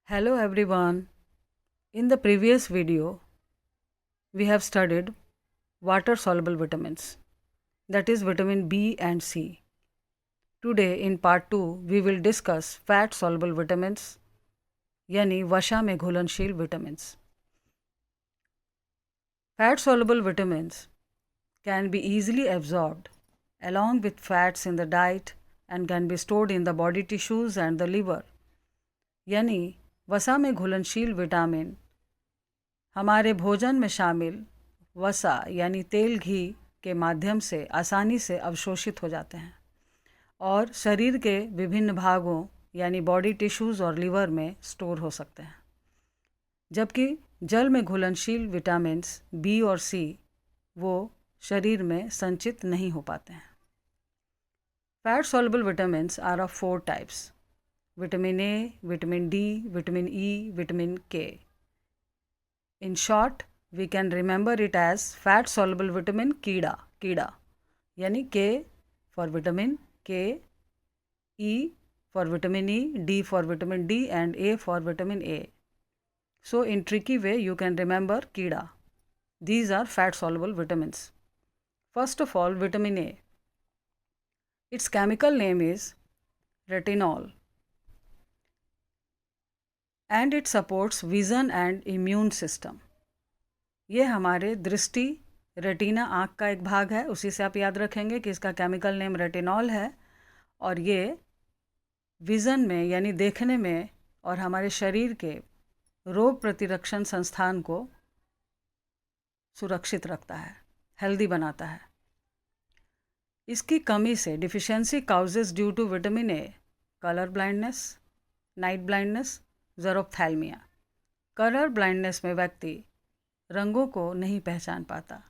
Hello everyone. In the previous video, we have studied water soluble vitamins, that is vitamin B and C. Today in part 2, we will discuss fat soluble vitamins, यानी वसा में घुलनशील vitamins. Fat soluble vitamins can be easily absorbed along with fats in the diet and can be stored in the body tissues and the liver. यानी वसा में घुलनशील vitamin हमारे भोजन में शामिल वसा यानी तेल घी के माध्यम से आसानी से अवशोषित हो जाते हैं और शरीर के विभिन्न भागों यानी बॉडी टिश्यूज़ और लिवर में स्टोर हो सकते हैं, जबकि जल में घुलनशील विटामिन्स बी और सी वो शरीर में संचित नहीं हो पाते हैं. Fat soluble vitamins are of 4 types: vitamin A, vitamin D, vitamin E, vitamin K. In short, we can remember it as fat soluble vitamin कीड़ा यानी K for vitamin K, E for vitamin E, D for vitamin D and A for vitamin A. So in tricky way you can remember कीड़ा. These are fat soluble vitamins. First of all, vitamin A. Its chemical name is retinol and it supports vision and immune system. ये हमारे दृष्टि retina आँख का एक भाग है, उसी से आप याद रखेंगे कि इसका केमिकल नेम रेटिनॉल है और ये विज़न में यानी देखने में और हमारे शरीर के रोग प्रतिरक्षण संस्थान को सुरक्षित रखता है, हेल्दी बनाता है. इसकी कमी से deficiency causes due to vitamin A colour blindness, night blindness, xerophthalmia. Colour blindness में व्यक्ति रंगों को नहीं पहचान पाता,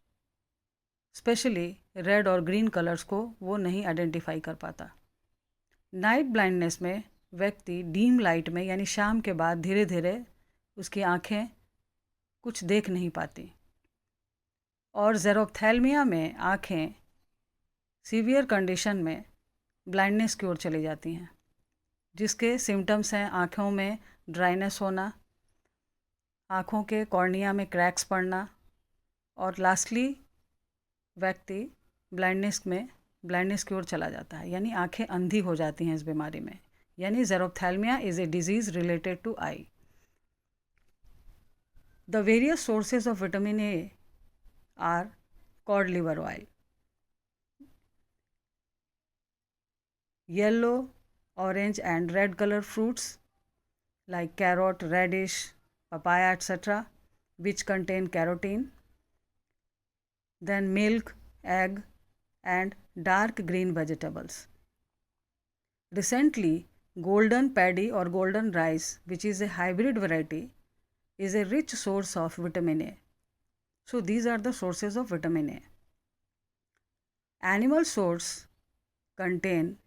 स्पेशली रेड और ग्रीन कलर्स को वो नहीं आइडेंटिफाई कर पाता. नाइट ब्लाइंडनेस में व्यक्ति डीम लाइट में यानी शाम के बाद धीरे धीरे उसकी आँखें कुछ देख नहीं पाती. और ज़ेरोफ्थैल्मिया में आँखें सीवियर कंडीशन में ब्लाइंडनेस की ओर चली जाती हैं, जिसके सिम्टम्स हैं आँखों में ड्राइनेस होना, आँखों के कॉर्निया में क्रैक्स पड़ना और लास्टली व्यक्ति ब्लाइंडनेस की ओर चला जाता है, यानी आँखें अंधी हो जाती हैं इस बीमारी में. यानी xerophthalmia is a disease related to eye. The various sources of vitamin A are cod liver oil, yellow, orange and red color fruits like carrot, radish, papaya, etc., which contain carotene. Then milk, egg and dark green vegetables. Recently, golden paddy or golden rice, which is a hybrid variety, is a rich source of vitamin A. So these are the sources of vitamin A. Animal source contain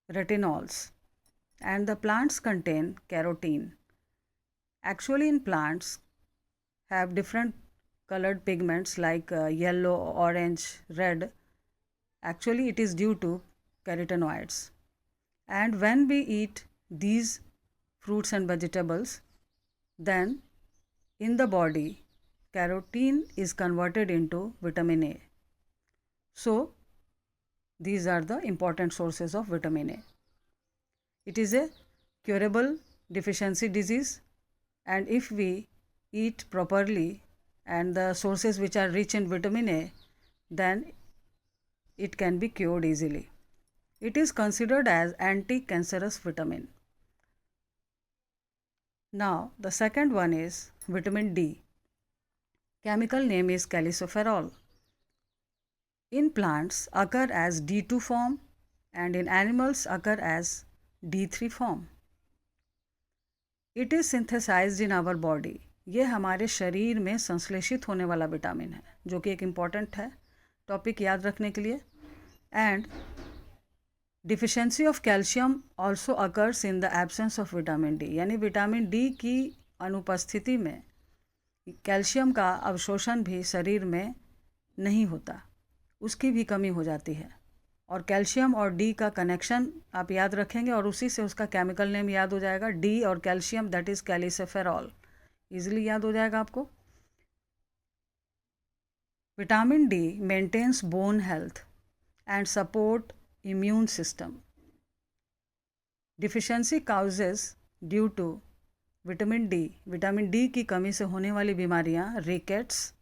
retinols and the plants contain carotene. Actually in plants have different colored pigments like yellow, orange, red. Actually it is due to carotenoids. And when we eat these fruits and vegetables, then in the body carotene is converted into vitamin A. So these are the important sources of vitamin A. It is a curable deficiency disease, and if we eat properly and the sources which are rich in vitamin A, then it can be cured easily. It is considered as anti-cancerous vitamin. Now the second one is vitamin D. Chemical name is calciferol. In plants occur as D2 form and in animals occur as D3 form. It is synthesized in our body. ये हमारे शरीर में संश्लेषित होने वाला vitamin है, जो कि एक इम्पॉर्टेंट है टॉपिक याद रखने के लिए. And deficiency of calcium also occurs in the absence of vitamin D, यानी विटामिन डी की अनुपस्थिति में कैल्शियम का अवशोषण भी शरीर में नहीं होता, उसकी भी कमी हो जाती है. और कैल्शियम और डी का कनेक्शन आप याद रखेंगे और उसी से उसका केमिकल नेम याद हो जाएगा, डी और calcium, that is calciferol, easily याद हो जाएगा आपको। Vitamin D maintains bone health and support immune system. Deficiency causes due to vitamin D की कमी से होने वाली बीमारियां rickets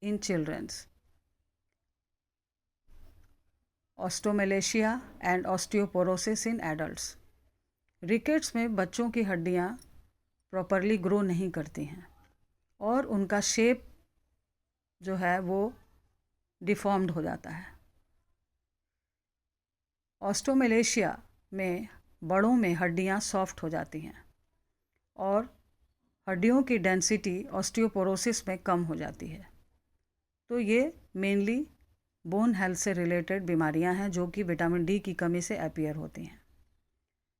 in childrens, osteomalacia and osteoporosis in adults. Rickets में बच्चों की हड्डियां प्रॉपरली ग्रो नहीं करती हैं और उनका शेप जो है वो डिफॉर्म्ड हो जाता है। ऑस्टोमेलेशिया में बड़ों में हड्डियां सॉफ्ट हो जाती हैं और हड्डियों की डेंसिटी ऑस्टियोपोरोसिस में कम हो जाती है। तो ये मेनली बोन हेल्थ से रिलेटेड बीमारियां हैं जो कि विटामिन डी की कमी से अपीयर होती हैं।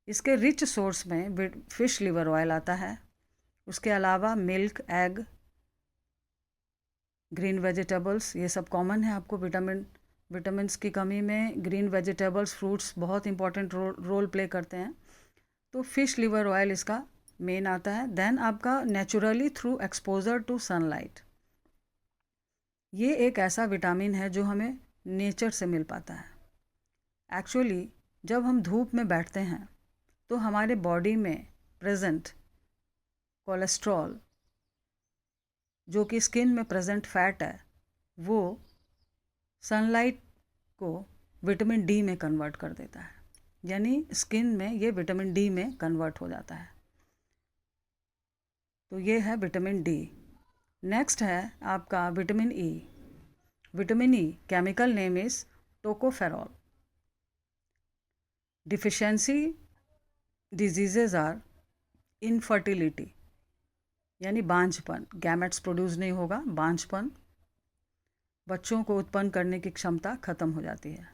इसके रिच सोर्स में फिश लिवर ऑयल आता है। उसके अलावा मिल्क, एग, ग्रीन वेजिटेबल्स, ये सब कॉमन है आपको। विटामिन्स की कमी में ग्रीन वेजिटेबल्स, फ्रूट्स बहुत इंपॉर्टेंट रोल प्ले करते हैं। तो फिश लिवर ऑयल इसका मेन आता है। देन आपका naturally through exposure to sunlight, ये एक ऐसा विटामिन है जो हमें नेचर से मिल पाता है। एक्चुअली जब हम धूप में बैठते हैं तो हमारे बॉडी में प्रेजेंट कोलेस्ट्रॉल, जो कि स्किन में प्रेजेंट फैट है, वो सनलाइट को विटामिन डी में कन्वर्ट कर देता है, यानी स्किन में ये विटामिन डी में कन्वर्ट हो जाता है। तो ये है विटामिन डी। नेक्स्ट है आपका vitamin E. Vitamin E chemical name is tocopherol. Deficiency diseases are infertility, यानी बांझपन, गैमेट्स प्रोड्यूस नहीं होगा, बांझपन, बच्चों को उत्पन्न करने की क्षमता खत्म हो जाती है।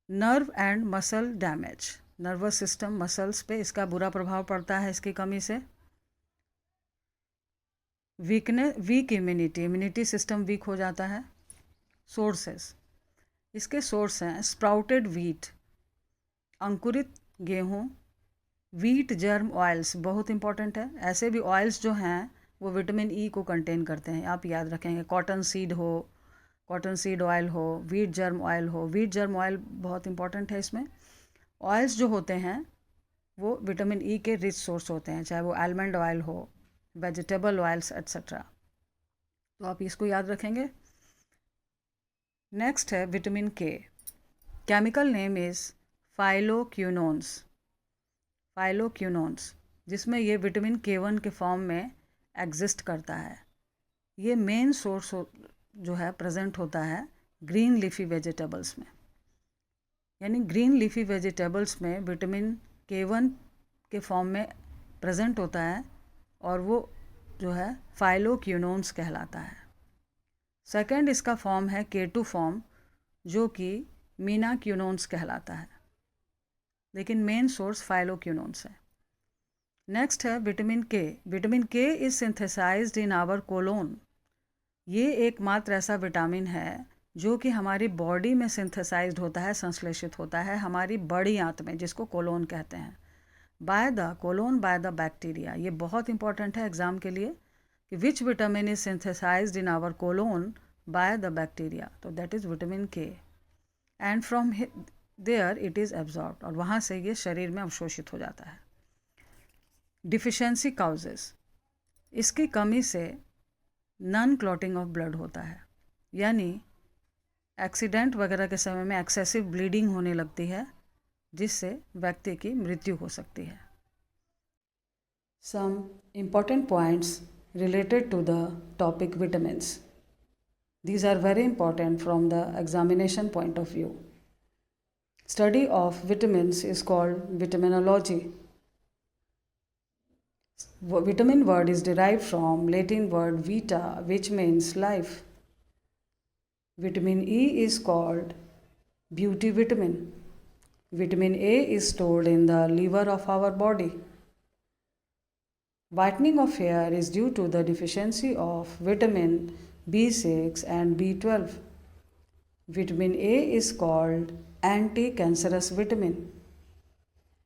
Nerve and muscle damage, nervous system, muscles पे इसका बुरा प्रभाव पड़ता है इसकी कमी से। वीक इम्यूनिटी सिस्टम वीक हो जाता है। सोर्सेस, इसके सोर्स हैं स्प्राउटेड व्हीट, अंकुरित गेहूँ, व्हीट जर्म ऑयल्स बहुत इंपॉर्टेंट है। ऐसे भी ऑयल्स जो हैं वो विटामिन ई को कंटेन करते हैं, आप याद रखेंगे। कॉटन सीड ऑयल हो, व्हीट जर्म ऑयल हो। व्हीट जर्म ऑयल बहुत इंपॉर्टेंट है इसमें। ऑयल्स जो होते हैं वो विटामिन ई के रिच सोर्स होते हैं, चाहे वो आलमंड ऑयल हो, वेजिटेबल ऑयल्स एट्सेट्रा। तो आप इसको याद रखेंगे। नेक्स्ट है विटामिन के। केमिकल नेम इज़ फाइलोक्विनोन्स, जिसमें ये विटामिन K1 के फॉर्म में एग्जिस्ट करता है। ये मेन सोर्स जो है प्रेजेंट होता है ग्रीन लीफी वेजिटेबल्स में, यानी ग्रीन लीफी वेजिटेबल्स में विटामिन K1 के फॉर्म में प्रेजेंट होता है और वो जो है फाइलोक्विनोन्स कहलाता है। सेकंड इसका फॉर्म है K2 फॉर्म, जो कि मीनाक्विनोन्स कहलाता है, लेकिन मेन सोर्स फाइलोक्विनोन्स है। नेक्स्ट है vitamin K. Vitamin K is synthesized in our colon. ये एकमात्र ऐसा विटामिन है जो कि हमारी बॉडी में सिंथेसाइज्ड होता है, संश्लेषित होता है हमारी बड़ी आंत में, जिसको कोलोन कहते हैं, बाय द बैक्टीरिया। ये बहुत इंपॉर्टेंट है एग्जाम के लिए कि which vitamin is synthesized in our colon by the bacteria, तो that is vitamin K, and from there it is absorbed, और वहाँ से ये शरीर में अवशोषित हो जाता है। डिफिशियंसी काउजेस, इसकी कमी से नॉन क्लॉटिंग ऑफ ब्लड होता है, यानी एक्सीडेंट वगैरह के समय में एक्सेसिव ब्लीडिंग होने लगती है, जिससे व्यक्ति की मृत्यु हो सकती है। Some important points related to the topic vitamins. These are very important from the examination point of view. Study of vitamins is called vitaminology. Vitamin word is derived from Latin word vita, which means life. Vitamin E is called beauty vitamin. Vitamin A is stored in the liver of our body. Whitening of hair is due to the deficiency of vitamin B6 and B12. Vitamin A is called anti-cancerous vitamin.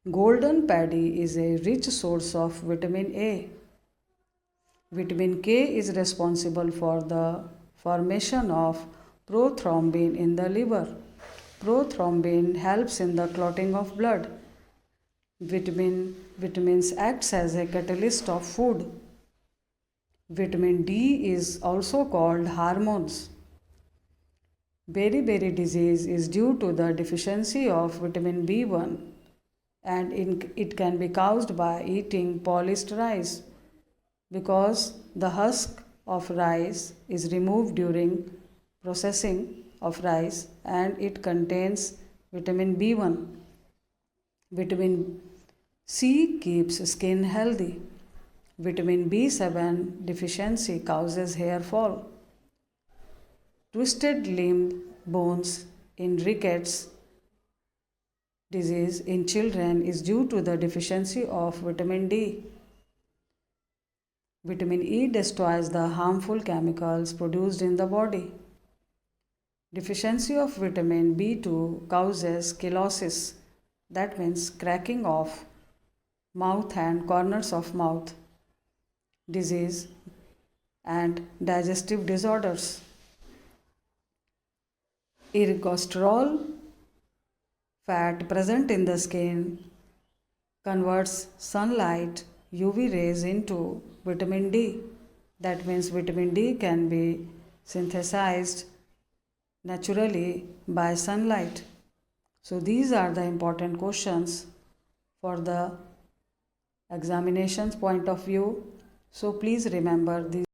Golden paddy is a rich source of vitamin A. Vitamin K is responsible for the formation of prothrombin in the liver. Prothrombin helps in the clotting of blood. Vitamins acts as a catalyst of food. Vitamin D is also called hormones. Beriberi disease is due to the deficiency of vitamin B1 and it can be caused by eating polished rice because the husk of rice is removed during processing of rice and it contains vitamin B1. Vitamin C keeps skin healthy. Vitamin B7 deficiency causes hair fall. Twisted limb bones in rickets disease in children is due to the deficiency of vitamin D. Vitamin E destroys the harmful chemicals produced in the body. Deficiency of vitamin B2 causes killosis, that means cracking of mouth and corners of mouth, disease, and digestive disorders. Ergosterol, fat present in the skin, converts sunlight UV rays into vitamin D. That means vitamin D can be synthesized naturally by sunlight. So these are the important questions for the examinations point of view. So please remember these.